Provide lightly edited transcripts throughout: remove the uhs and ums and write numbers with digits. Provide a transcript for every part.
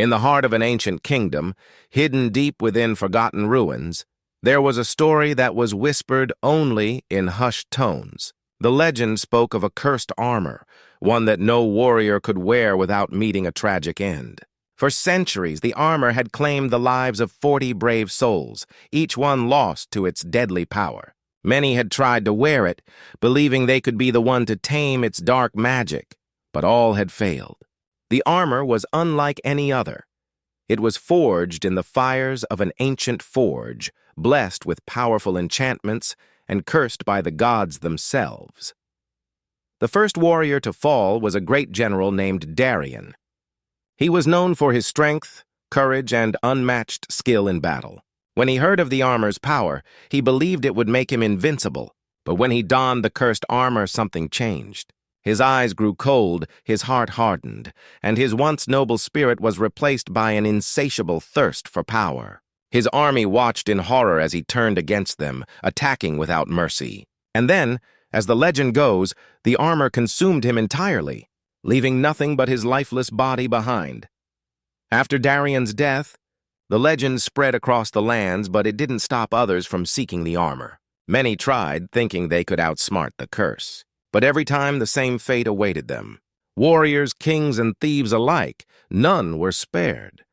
In the heart of an ancient kingdom, hidden deep within forgotten ruins, there was a story that was whispered only in hushed tones. The legend spoke of a cursed armor, one that no warrior could wear without meeting a tragic end. For centuries, the armor had claimed the lives of 40 brave souls, each one lost to its deadly power. Many had tried to wear it, believing they could be the one to tame its dark magic, but all had failed. The armor was unlike any other. It was forged in the fires of an ancient forge, blessed with powerful enchantments and cursed by the gods themselves. The first warrior to fall was a great general named Darian. He was known for his strength, courage, and unmatched skill in battle. When he heard of the armor's power, he believed it would make him invincible. But when he donned the cursed armor, something changed. His eyes grew cold, his heart hardened, and his once noble spirit was replaced by an insatiable thirst for power. His army watched in horror as he turned against them, attacking without mercy. And then, as the legend goes, the armor consumed him entirely, leaving nothing but his lifeless body behind. After Darian's death, the legend spread across the lands, but it didn't stop others from seeking the armor. Many tried, thinking they could outsmart the curse. But every time the same fate awaited them. Warriors, kings, and thieves alike, none were spared.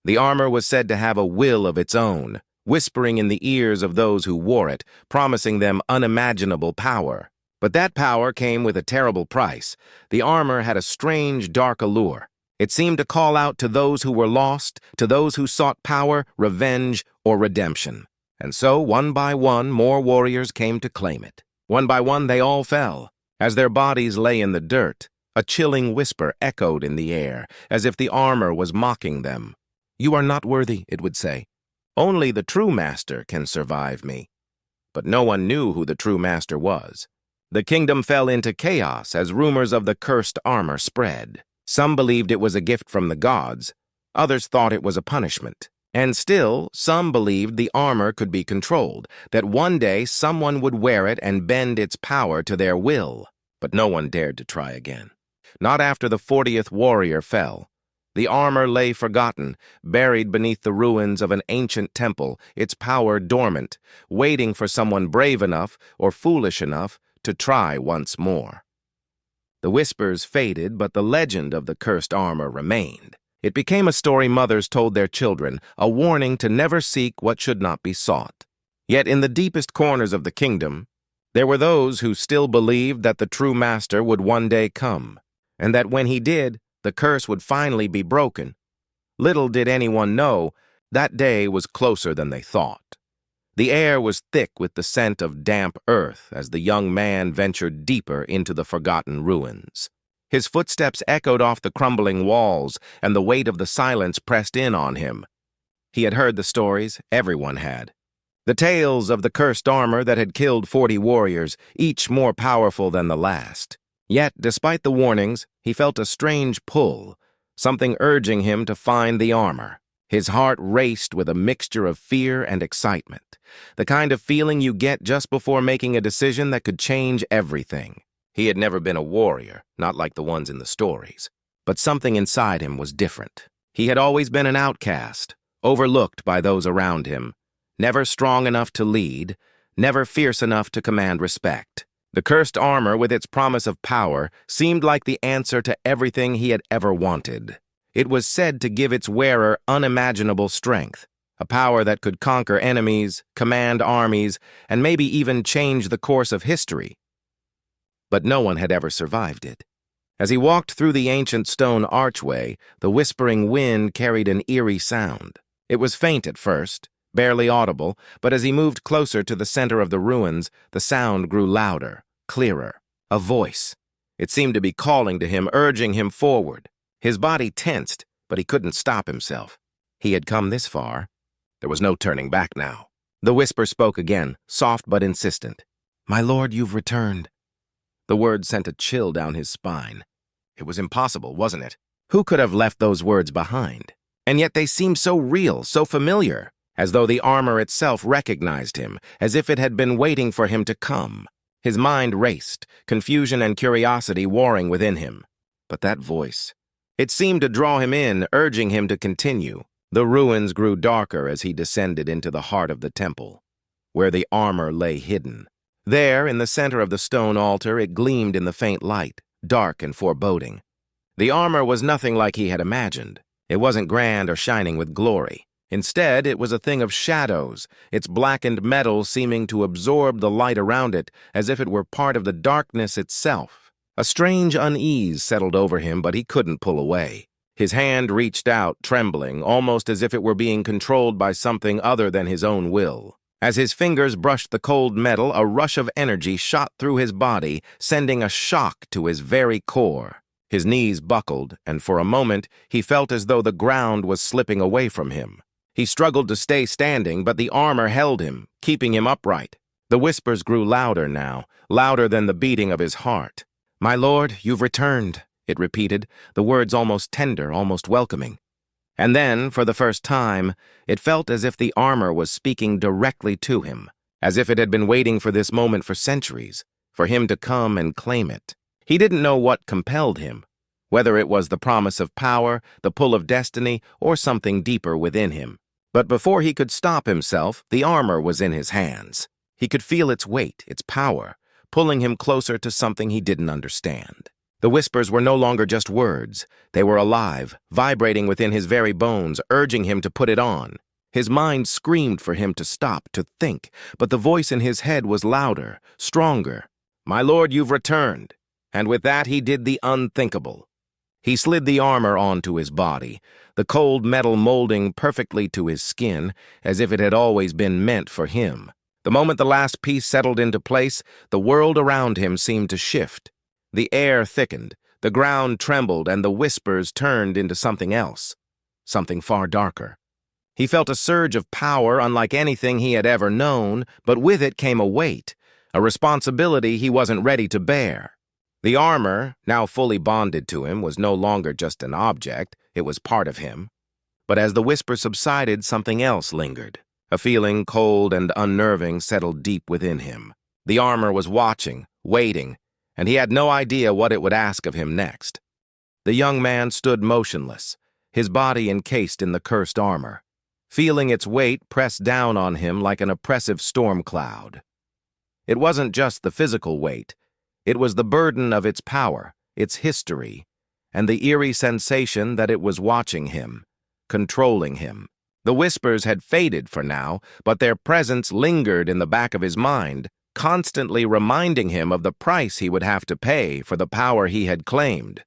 The armor was said to have a will of its own, whispering in the ears of those who wore it, promising them unimaginable power. But that power came with a terrible price. The armor had a strange, dark allure. It seemed to call out to those who were lost, to those who sought power, revenge, or redemption. And so, one by one, more warriors came to claim it. One by one, they all fell. As their bodies lay in the dirt, a chilling whisper echoed in the air, as if the armor was mocking them. "You are not worthy," it would say. "Only the true master can survive me." But no one knew who the true master was. The kingdom fell into chaos as rumors of the cursed armor spread. Some believed it was a gift from the gods, others thought it was a punishment. And still, some believed the armor could be controlled, that one day someone would wear it and bend its power to their will. But no one dared to try again. Not after the 40th warrior fell. The armor lay forgotten, buried beneath the ruins of an ancient temple, its power dormant, waiting for someone brave enough or foolish enough to try once more. The whispers faded, but the legend of the cursed armor remained. It became a story mothers told their children, a warning to never seek what should not be sought. Yet in the deepest corners of the kingdom, there were those who still believed that the true master would one day come, and that when he did, the curse would finally be broken. Little did anyone know, that day was closer than they thought. The air was thick with the scent of damp earth as the young man ventured deeper into the forgotten ruins. His footsteps echoed off the crumbling walls, and the weight of the silence pressed in on him. He had heard the stories, everyone had. The tales of the cursed armor that had killed 40 warriors, each more powerful than the last. Yet, despite the warnings, he felt a strange pull, something urging him to find the armor. His heart raced with a mixture of fear and excitement, the kind of feeling you get just before making a decision that could change everything. He had never been a warrior, not like the ones in the stories. But something inside him was different. He had always been an outcast, overlooked by those around him, never strong enough to lead, never fierce enough to command respect. The cursed armor, with its promise of power, seemed like the answer to everything he had ever wanted. It was said to give its wearer unimaginable strength, a power that could conquer enemies, command armies, and maybe even change the course of history. But no one had ever survived it. As he walked through the ancient stone archway, the whispering wind carried an eerie sound. It was faint at first, barely audible, but as he moved closer to the center of the ruins, the sound grew louder, clearer. A voice. It seemed to be calling to him, urging him forward. His body tensed, but he couldn't stop himself. He had come this far. There was no turning back now. The whisper spoke again, soft but insistent. "My lord, you've returned." The words sent a chill down his spine. It was impossible, wasn't it? Who could have left those words behind? And yet they seemed so real, so familiar, as though the armor itself recognized him, as if it had been waiting for him to come. His mind raced, confusion and curiosity warring within him. But that voice, It seemed to draw him in, urging him to continue. The ruins grew darker as he descended into the heart of the temple, where the armor lay hidden. There, in the center of the stone altar, it gleamed in the faint light, dark and foreboding. The armor was nothing like he had imagined. It wasn't grand or shining with glory. Instead, it was a thing of shadows, its blackened metal seeming to absorb the light around it as if it were part of the darkness itself. A strange unease settled over him, but he couldn't pull away. His hand reached out, trembling, almost as if it were being controlled by something other than his own will. As his fingers brushed the cold metal, a rush of energy shot through his body, sending a shock to his very core. His knees buckled, and for a moment he felt as though the ground was slipping away from him. He struggled to stay standing, but the armor held him, keeping him upright. The whispers grew louder now, louder than the beating of his heart. "My lord, you've returned," it repeated, the words almost tender, almost welcoming. And then, for the first time, it felt as if the armor was speaking directly to him, as if it had been waiting for this moment for centuries, for him to come and claim it. He didn't know what compelled him, whether it was the promise of power, the pull of destiny, or something deeper within him. But before he could stop himself, the armor was in his hands. He could feel its weight, its power, pulling him closer to something he didn't understand. The whispers were no longer just words. They were alive, vibrating within his very bones, urging him to put it on. His mind screamed for him to stop, to think, but the voice in his head was louder, stronger. "My lord, you've returned." And with that he did the unthinkable. He slid the armor onto his body, the cold metal molding perfectly to his skin, as if it had always been meant for him. The moment the last piece settled into place, the world around him seemed to shift. The air thickened, the ground trembled, and the whispers turned into something else, something far darker. He felt a surge of power unlike anything he had ever known, but with it came a weight, a responsibility he wasn't ready to bear. The armor, now fully bonded to him, was no longer just an object, it was part of him. But as the whisper subsided, something else lingered. A feeling cold and unnerving settled deep within him. The armor was watching, waiting, and he had no idea what it would ask of him next. The young man stood motionless, his body encased in the cursed armor, feeling its weight press down on him like an oppressive storm cloud. It wasn't just the physical weight. It was the burden of its power, its history, and the eerie sensation that it was watching him, controlling him. The whispers had faded for now, but their presence lingered in the back of his mind, constantly reminding him of the price he would have to pay for the power he had claimed.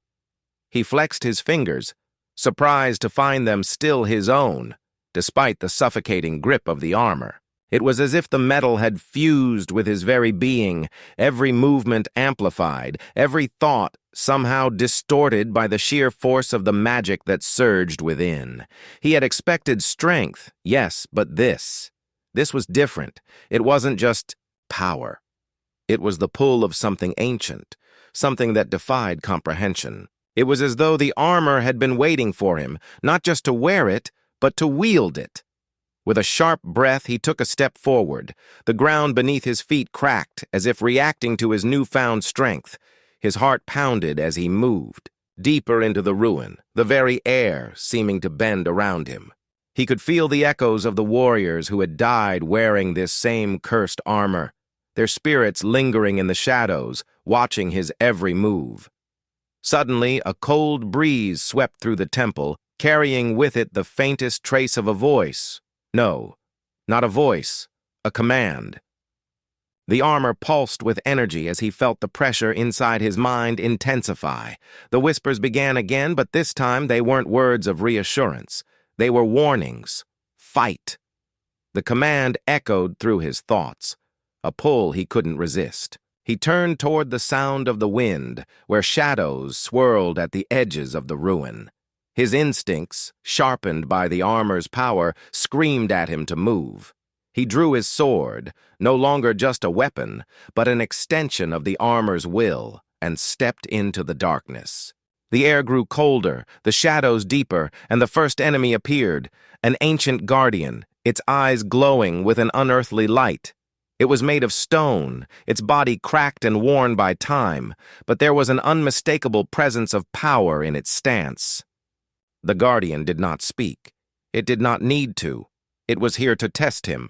He flexed his fingers, surprised to find them still his own, despite the suffocating grip of the armor. It was as if the metal had fused with his very being, every movement amplified, every thought somehow distorted by the sheer force of the magic that surged within. He had expected strength, yes, but this was different. It wasn't just power. It was the pull of something ancient, something that defied comprehension. It was as though the armor had been waiting for him, not just to wear it, but to wield it. With a sharp breath, he took a step forward. The ground beneath his feet cracked, as if reacting to his newfound strength. His heart pounded as he moved, deeper into the ruin, the very air seeming to bend around him. He could feel the echoes of the warriors who had died wearing this same cursed armor, their spirits lingering in the shadows, watching his every move. Suddenly, a cold breeze swept through the temple, carrying with it the faintest trace of a voice. No, not a voice, a command. The armor pulsed with energy as he felt the pressure inside his mind intensify. The whispers began again, but this time they weren't words of reassurance. They were warnings. Fight. The command echoed through his thoughts, a pull he couldn't resist. He turned toward the sound of the wind, where shadows swirled at the edges of the ruin. His instincts, sharpened by the armor's power, screamed at him to move. He drew his sword, no longer just a weapon, but an extension of the armor's will, and stepped into the darkness. The air grew colder, the shadows deeper, and the first enemy appeared, an ancient guardian, its eyes glowing with an unearthly light. It was made of stone, its body cracked and worn by time, but there was an unmistakable presence of power in its stance. The Guardian did not speak. It did not need to. It was here to test him.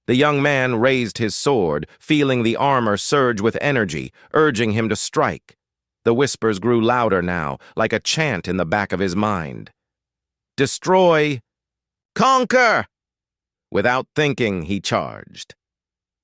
The young man raised his sword, feeling the armor surge with energy, urging him to strike. The whispers grew louder now, like a chant in the back of his mind. Destroy! Conquer! Without thinking, he charged.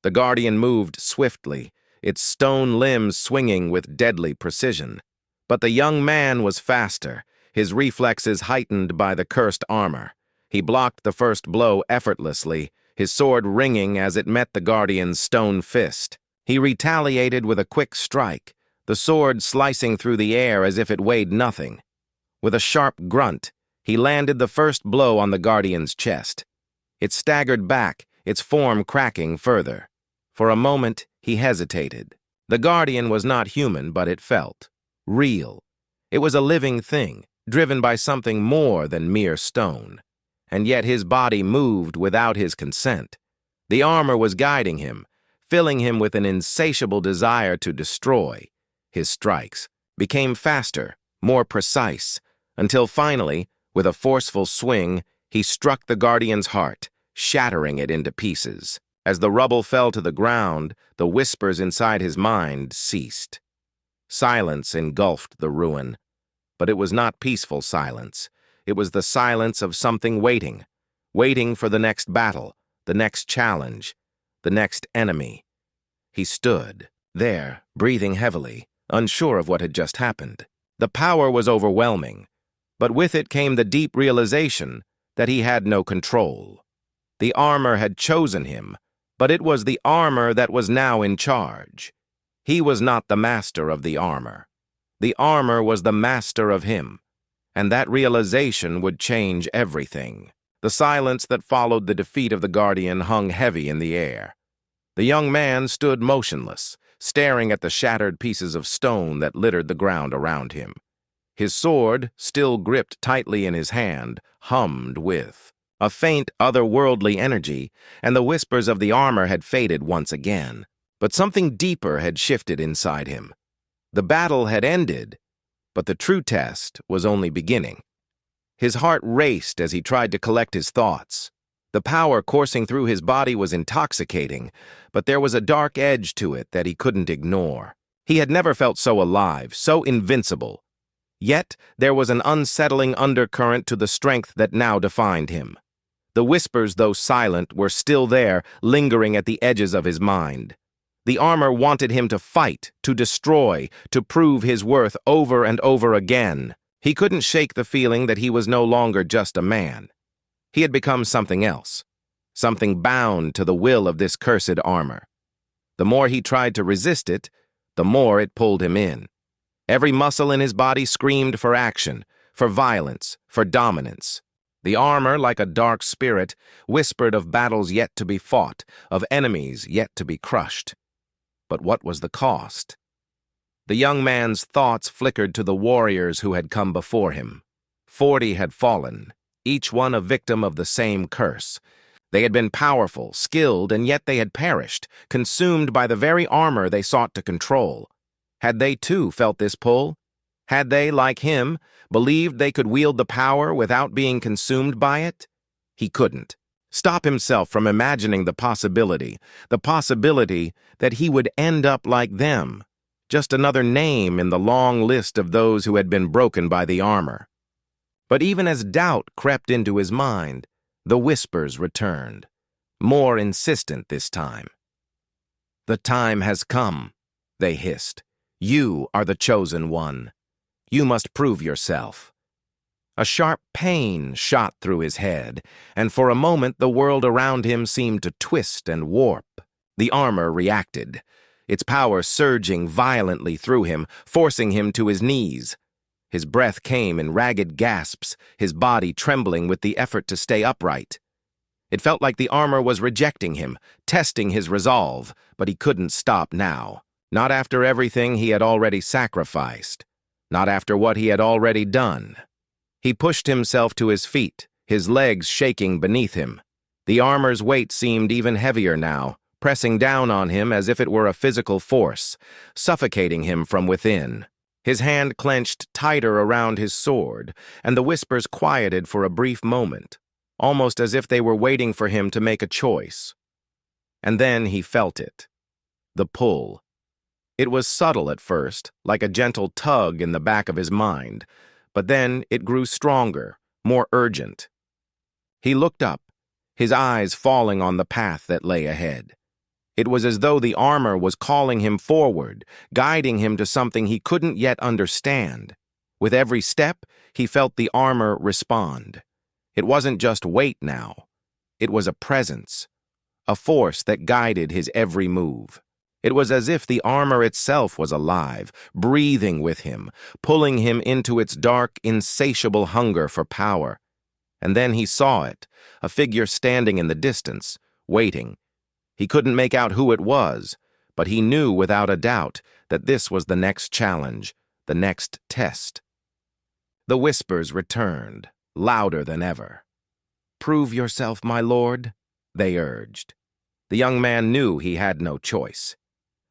The Guardian moved swiftly, its stone limbs swinging with deadly precision. But the young man was faster, his reflexes heightened by the cursed armor. He blocked the first blow effortlessly, his sword ringing as it met the Guardian's stone fist. He retaliated with a quick strike, the sword slicing through the air as if it weighed nothing. With a sharp grunt, he landed the first blow on the Guardian's chest. It staggered back, its form cracking further. For a moment, he hesitated. The Guardian was not human, but it felt real. It was a living thing, driven by something more than mere stone. And yet his body moved without his consent. The armor was guiding him, filling him with an insatiable desire to destroy. His strikes became faster, more precise, until finally, with a forceful swing, he struck the Guardian's heart, shattering it into pieces. As the rubble fell to the ground, the whispers inside his mind ceased. Silence engulfed the ruin, but it was not peaceful silence. It was the silence of something waiting for the next battle, the next challenge, the next enemy. He stood there, breathing heavily, unsure of what had just happened. The power was overwhelming, but with it came the deep realization that he had no control. The armor had chosen him, but it was the armor that was now in charge. He was not the master of the armor. The armor was the master of him, and that realization would change everything. The silence that followed the defeat of the Guardian hung heavy in the air. The young man stood motionless, staring at the shattered pieces of stone that littered the ground around him. His sword, still gripped tightly in his hand, hummed with a faint, otherworldly energy, and the whispers of the armor had faded once again. But something deeper had shifted inside him. The battle had ended, but the true test was only beginning. His heart raced as he tried to collect his thoughts. The power coursing through his body was intoxicating, but there was a dark edge to it that he couldn't ignore. He had never felt so alive, so invincible. Yet there was an unsettling undercurrent to the strength that now defined him. The whispers, though silent, were still there, lingering at the edges of his mind. The armor wanted him to fight, to destroy, to prove his worth over and over again. He couldn't shake the feeling that he was no longer just a man. He had become something else, something bound to the will of this cursed armor. The more he tried to resist it, the more it pulled him in. Every muscle in his body screamed for action, for violence, for dominance. The armor, like a dark spirit, whispered of battles yet to be fought, of enemies yet to be crushed. But what was the cost? The young man's thoughts flickered to the warriors who had come before him. 40 had fallen, each one a victim of the same curse. They had been powerful, skilled, and yet they had perished, consumed by the very armor they sought to control. Had they too felt this pull? Had they, like him, believed they could wield the power without being consumed by it? He couldn't stop himself from imagining the possibility that he would end up like them, just another name in the long list of those who had been broken by the armor. But even as doubt crept into his mind, the whispers returned, more insistent this time. "The time has come," they hissed. "You are the chosen one. You must prove yourself." A sharp pain shot through his head, and for a moment the world around him seemed to twist and warp. The armor reacted, its power surging violently through him, forcing him to his knees. His breath came in ragged gasps, his body trembling with the effort to stay upright. It felt like the armor was rejecting him, testing his resolve, but he couldn't stop now. Not after everything he had already sacrificed. Not after what he had already done. He pushed himself to his feet, his legs shaking beneath him. The armor's weight seemed even heavier now, pressing down on him as if it were a physical force, suffocating him from within. His hand clenched tighter around his sword, and the whispers quieted for a brief moment, almost as if they were waiting for him to make a choice. And then he felt it. The pull. It was subtle at first, like a gentle tug in the back of his mind, but then it grew stronger, more urgent. He looked up, his eyes falling on the path that lay ahead. It was as though the armor was calling him forward, guiding him to something he couldn't yet understand. With every step, he felt the armor respond. It wasn't just weight now. It was a presence, a force that guided his every move. It was as if the armor itself was alive, breathing with him, pulling him into its dark, insatiable hunger for power. And then he saw it, a figure standing in the distance, waiting. He couldn't make out who it was, but he knew without a doubt that this was the next challenge, the next test. The whispers returned, louder than ever. "Prove yourself, my lord," they urged. The young man knew he had no choice.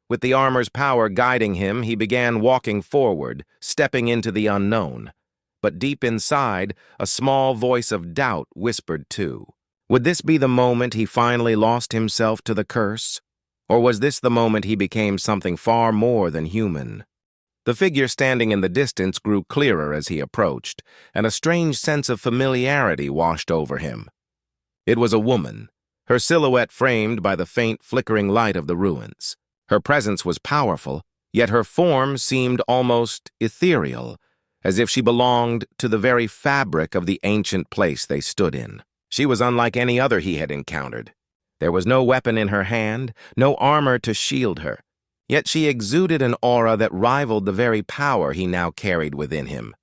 With the armor's power guiding him, he began walking forward, stepping into the unknown. But deep inside, a small voice of doubt whispered too. Would this be the moment he finally lost himself to the curse? Or was this the moment he became something far more than human? The figure standing in the distance grew clearer as he approached, and a strange sense of familiarity washed over him. It was a woman, her silhouette framed by the faint, flickering light of the ruins. Her presence was powerful, yet her form seemed almost ethereal, as if she belonged to the very fabric of the ancient place they stood in. She was unlike any other he had encountered. There was no weapon in her hand, no armor to shield her, yet she exuded an aura that rivaled the very power he now carried within him.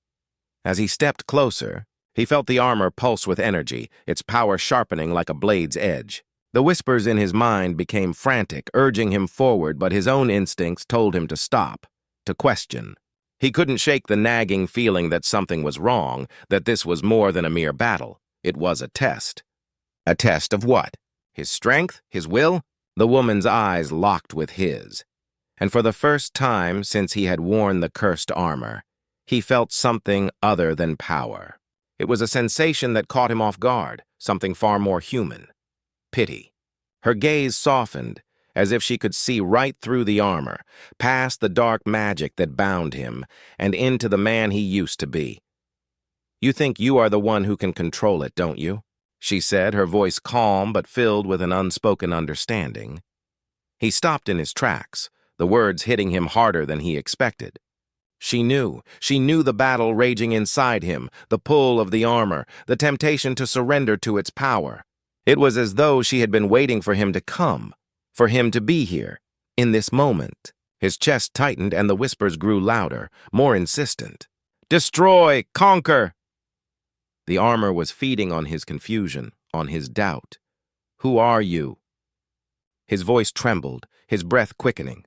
As he stepped closer, he felt the armor pulse with energy, its power sharpening like a blade's edge. The whispers in his mind became frantic, urging him forward, but his own instincts told him to stop, to question. He couldn't shake the nagging feeling that something was wrong, that this was more than a mere battle. It was a test. A test of what? His strength? His will? The woman's eyes locked with his. And for the first time since he had worn the cursed armor, he felt something other than power. It was a sensation that caught him off guard, something far more human. Pity. Her gaze softened, as if she could see right through the armor, past the dark magic that bound him, and into the man he used to be. "You think you are the one who can control it, don't you?" she said, her voice calm but filled with an unspoken understanding. He stopped in his tracks, the words hitting him harder than he expected. She knew the battle raging inside him, the pull of the armor, the temptation to surrender to its power. It was as though she had been waiting for him to come, for him to be here, in this moment. His chest tightened and the whispers grew louder, more insistent. "Destroy! Conquer!" The armor was feeding on his confusion, on his doubt. "Who are you?" His voice trembled, his breath quickening.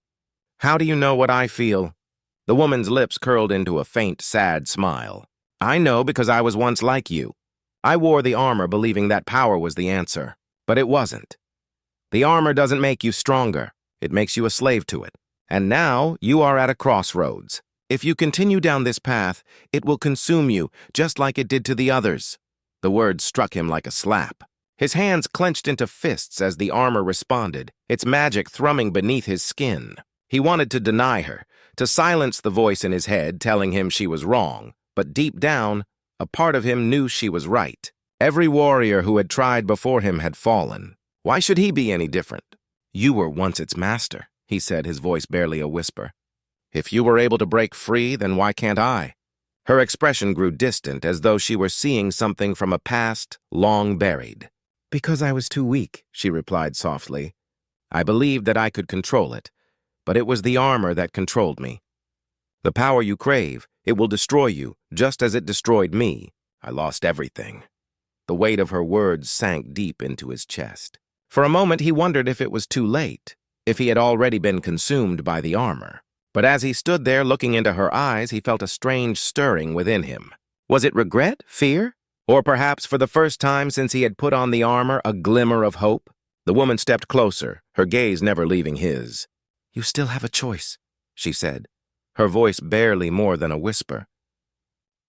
"How do you know what I feel?" The woman's lips curled into a faint, sad smile. "I know because I was once like you. I wore the armor believing that power was the answer, but it wasn't. The armor doesn't make you stronger. It makes you a slave to it. And now you are at a crossroads. If you continue down this path, it will consume you, just like it did to the others." The words struck him like a slap. His hands clenched into fists as the armor responded, its magic thrumming beneath his skin. He wanted to deny her, to silence the voice in his head telling him she was wrong, but deep down, a part of him knew she was right. Every warrior who had tried before him had fallen. Why should he be any different? "You were once its master," he said, his voice barely a whisper. "If you were able to break free, then why can't I?" Her expression grew distant, as though she were seeing something from a past long buried. "Because I was too weak," she replied softly. "I believed that I could control it, but it was the armor that controlled me. The power you crave, it will destroy you, just as it destroyed me. I lost everything." The weight of her words sank deep into his chest. For a moment he wondered if it was too late, if he had already been consumed by the armor. But as he stood there looking into her eyes, he felt a strange stirring within him. Was it regret, fear? Or perhaps for the first time since he had put on the armor, a glimmer of hope? The woman stepped closer, her gaze never leaving his. "You still have a choice," she said. her voice barely more than a whisper.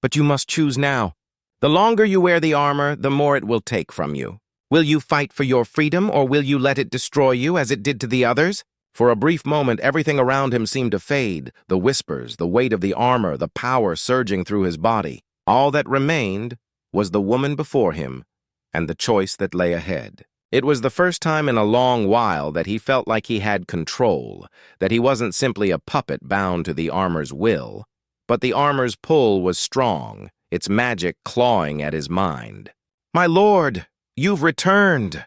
"But you must choose now. The longer you wear the armor, the more it will take from you. Will you fight for your freedom, or will you let it destroy you as it did to the others?" For a brief moment, everything around him seemed to fade, the whispers, the weight of the armor, the power surging through his body. All that remained was the woman before him and the choice that lay ahead. It was the first time in a long while that he felt like he had control, that he wasn't simply a puppet bound to the armor's will, but the armor's pull was strong, its magic clawing at his mind. "My lord, you've returned!"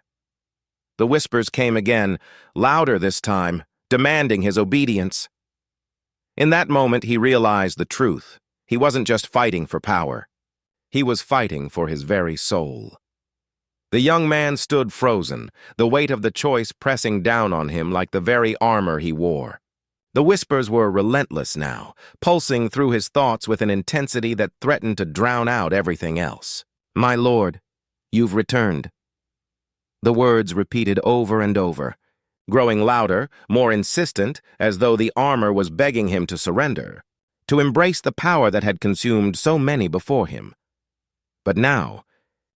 The whispers came again, louder this time, demanding his obedience. In that moment, he realized the truth. He wasn't just fighting for power. He was fighting for his very soul. The young man stood frozen, the weight of the choice pressing down on him like the very armor he wore. The whispers were relentless now, pulsing through his thoughts with an intensity that threatened to drown out everything else. "My lord, you've returned." The words repeated over and over, growing louder, more insistent, as though the armor was begging him to surrender, to embrace the power that had consumed so many before him. But now,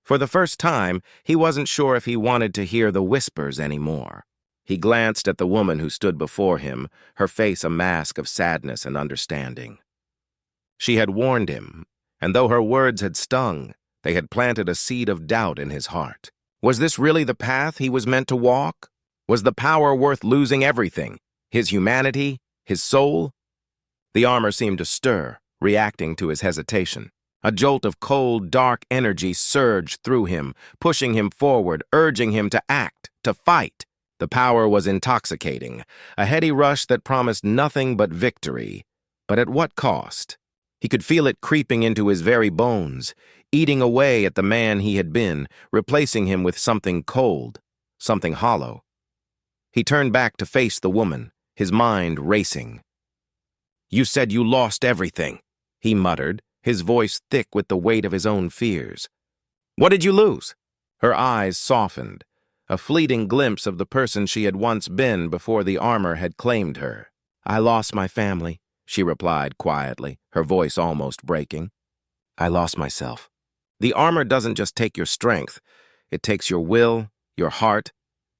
for the first time, he wasn't sure if he wanted to hear the whispers anymore. He glanced at the woman who stood before him, her face a mask of sadness and understanding. She had warned him, and though her words had stung, they had planted a seed of doubt in his heart. Was this really the path he was meant to walk? Was the power worth losing everything? His humanity? His soul? The armor seemed to stir, reacting to his hesitation. A jolt of cold, dark energy surged through him, pushing him forward, urging him to act, to fight. The power was intoxicating, a heady rush that promised nothing but victory. But at what cost? He could feel it creeping into his very bones, eating away at the man he had been, replacing him with something cold, something hollow. He turned back to face the woman, his mind racing. "You said you lost everything," he muttered, his voice thick with the weight of his own fears. "What did you lose?" Her eyes softened, a fleeting glimpse of the person she had once been before the armor had claimed her. "I lost my family," she replied quietly, her voice almost breaking. "I lost myself." The armor doesn't just take your strength, it takes your will, your heart,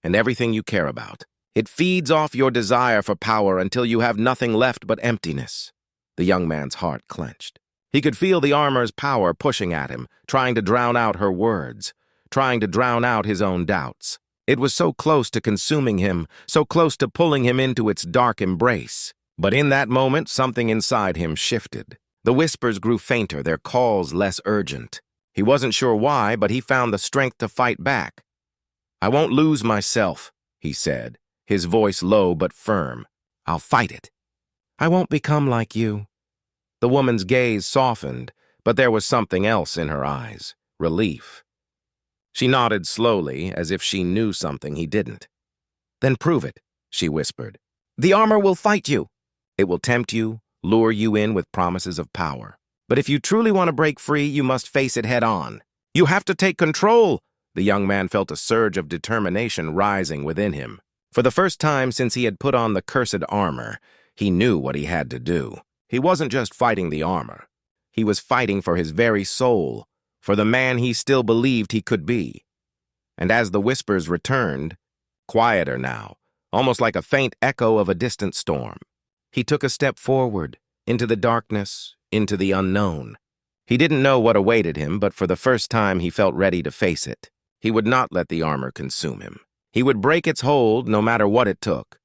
and everything you care about. It feeds off your desire for power until you have nothing left but emptiness. The young man's heart clenched. He could feel the armor's power pushing at him, trying to drown out her words, trying to drown out his own doubts. It was so close to consuming him, so close to pulling him into its dark embrace. But in that moment, something inside him shifted. The whispers grew fainter, their calls less urgent. He wasn't sure why, but he found the strength to fight back. "I won't lose myself," he said, his voice low but firm. "I'll fight it. I won't become like you." The woman's gaze softened, but there was something else in her eyes, relief. She nodded slowly, as if she knew something he didn't. "Then prove it," she whispered. "The armor will fight you. It will tempt you, lure you in with promises of power. But if you truly want to break free, you must face it head on. You have to take control." The young man felt a surge of determination rising within him. For the first time since he had put on the cursed armor, he knew what he had to do. He wasn't just fighting the armor. He was fighting for his very soul, for the man he still believed he could be. And as the whispers returned, quieter now, almost like a faint echo of a distant storm, he took a step forward, into the darkness, into the unknown. He didn't know what awaited him, but for the first time he felt ready to face it. He would not let the armor consume him. He would break its hold no matter what it took.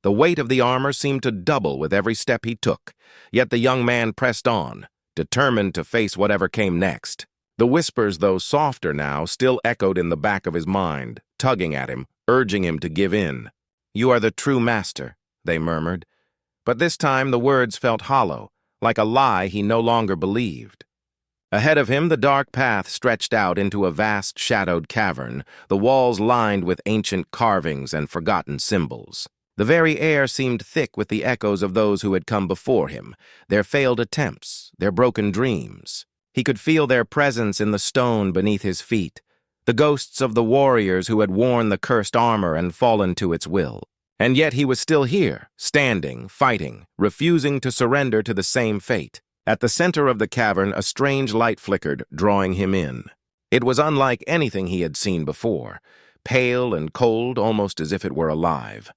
The weight of the armor seemed to double with every step he took, yet the young man pressed on, determined to face whatever came next. The whispers, though softer now, still echoed in the back of his mind, tugging at him, urging him to give in. "You are the true master," they murmured. But this time the words felt hollow, like a lie he no longer believed. Ahead of him, the dark path stretched out into a vast shadowed cavern, the walls lined with ancient carvings and forgotten symbols. The very air seemed thick with the echoes of those who had come before him, their failed attempts, their broken dreams. He could feel their presence in the stone beneath his feet, the ghosts of the warriors who had worn the cursed armor and fallen to its will. And yet he was still here, standing, fighting, refusing to surrender to the same fate. At the center of the cavern, a strange light flickered, drawing him in. It was unlike anything he had seen before, pale and cold, almost as if it were alive.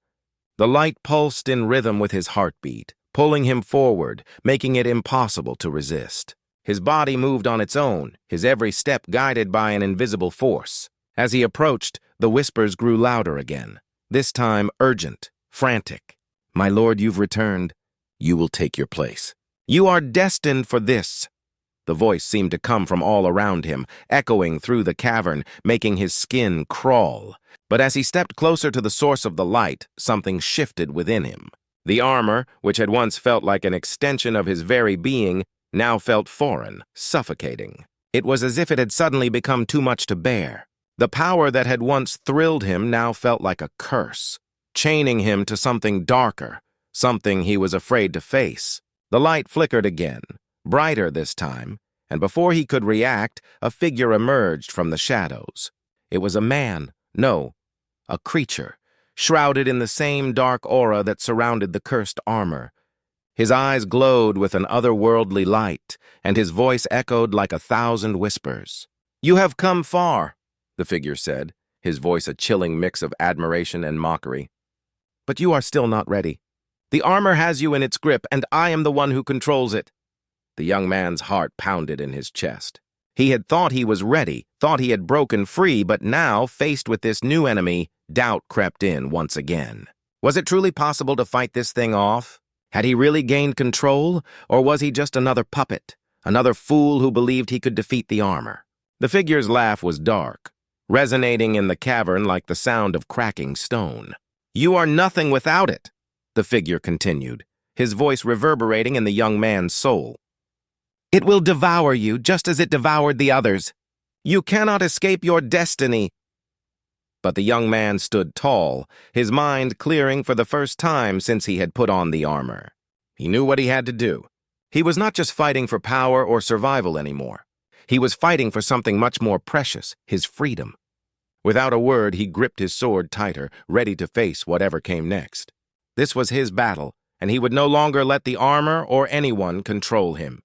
The light pulsed in rhythm with his heartbeat, pulling him forward, making it impossible to resist. His body moved on its own, his every step guided by an invisible force. As he approached, the whispers grew louder again, this time urgent, frantic. "My lord, you've returned. You will take your place. You are destined for this." The voice seemed to come from all around him, echoing through the cavern, making his skin crawl. But as he stepped closer to the source of the light, something shifted within him. The armor, which had once felt like an extension of his very being, now felt foreign, suffocating. It was as if it had suddenly become too much to bear. The power that had once thrilled him now felt like a curse, chaining him to something darker, something he was afraid to face. The light flickered again, brighter this time, and before he could react, a figure emerged from the shadows. It was a man, no, a creature, shrouded in the same dark aura that surrounded the cursed armor. His eyes glowed with an otherworldly light, and his voice echoed like 1,000 whispers. "You have come far," the figure said, his voice a chilling mix of admiration and mockery. "But you are still not ready. The armor has you in its grip, and I am the one who controls it." The young man's heart pounded in his chest. He had thought he was ready, thought he had broken free, but now, faced with this new enemy, doubt crept in once again. Was it truly possible to fight this thing off? Had he really gained control, or was he just another puppet, another fool who believed he could defeat the armor? The figure's laugh was dark, resonating in the cavern like the sound of cracking stone. "You are nothing without it," the figure continued, his voice reverberating in the young man's soul. "It will devour you just as it devoured the others. You cannot escape your destiny." But the young man stood tall, his mind clearing for the first time since he had put on the armor. He knew what he had to do. He was not just fighting for power or survival anymore. He was fighting for something much more precious, his freedom. Without a word, he gripped his sword tighter, ready to face whatever came next. This was his battle, and he would no longer let the armor or anyone control him.